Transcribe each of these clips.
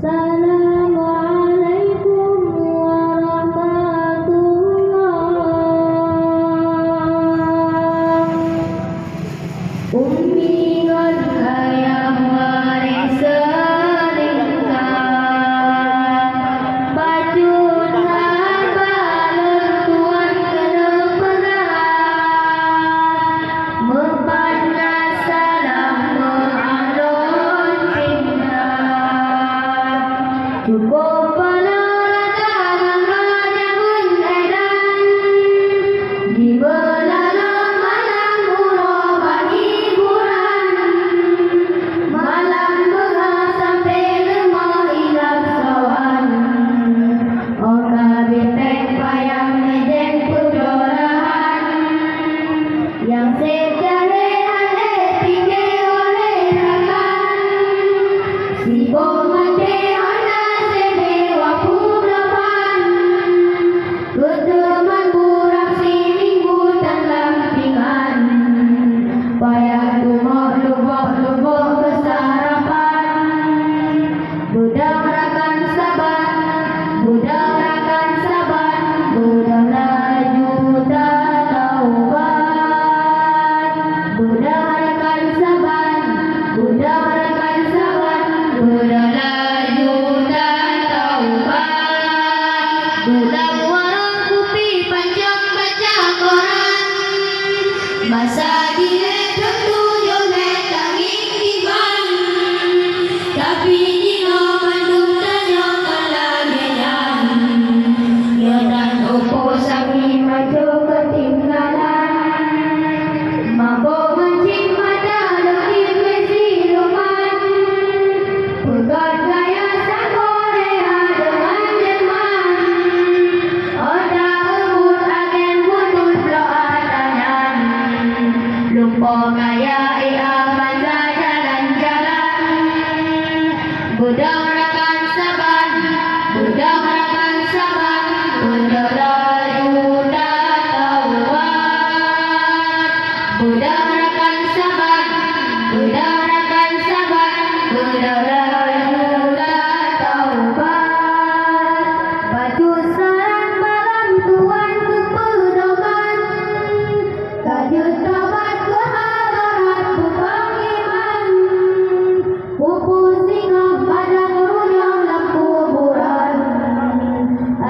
Assalamualaikum warahmatullahi. Ummi ngon hayang mari selingkah bajun habalun tuan kedepengan mempanna salam mengalun cinta cukup peneragan raja bunderan di belalang malam murah hiburan malam begah sampai lemah hilap sawan oka benteng payang mejen pujolahan yang secare hale tinggi oleh rakan si bomade ana sedewa pudapan keteman burak si minggu dan lampingan payah lubuk-lubuk kesarapan budang rakan saban budang rakan saban budang laju tak taubat budang rakan saban budang rakan saban budang laju tak taubat budang warung kopi panjang baca koran masa dia tentu jomet tanging tiban tapi jino mandung tanyakan lagian ya dan opo sapi maju ketinggalan mabok mancing mata lebih kesiluman pegat gaya sakorea dengan jerman oda umur agen butut loatanyan lupa gaya iaman jalan-jalan budang rakan saban budang rakan saban budang laju tak taubat budang rakan saban budang rakan saban budang laju tak taubat baju sarang malam tuan kepedoman kajut tobat ke hadarat bupang iman pupu singa padang runyam lampu buran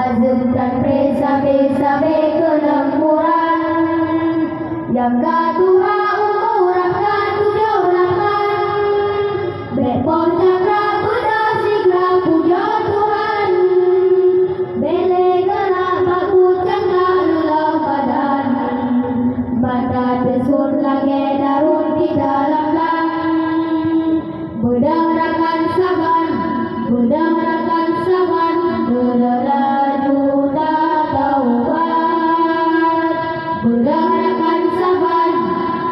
azum dan sabe-sabe ke lemburan yang kedua umuran ketujuh lapan bekor cakra kuda sigra puja Tuhan bele gelap bagus cangka lula badan mata tersun lagi darun di dalam lang budang rakan saban budang rakan saban budang laju tak taubat budang rakan saban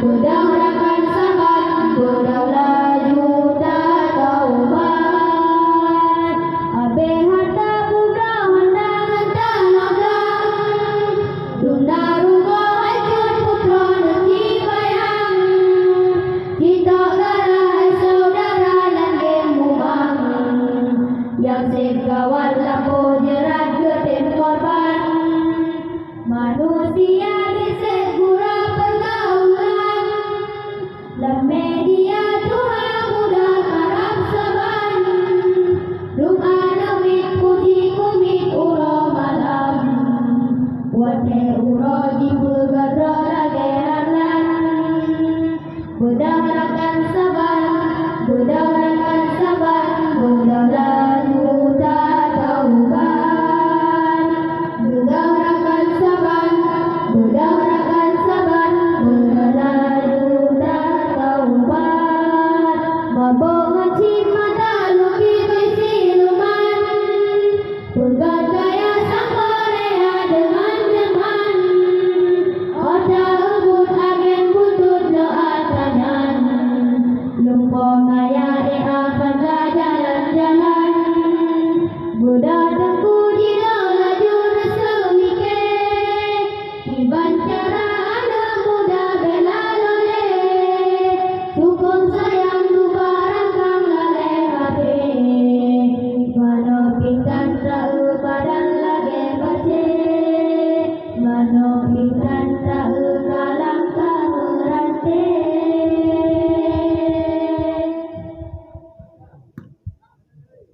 budang rakan saban budang laju tak taubat abe harta budak handangan tanah dunda rugo hancur putra neci bayang kita garai saudara dan gemubang yang segawa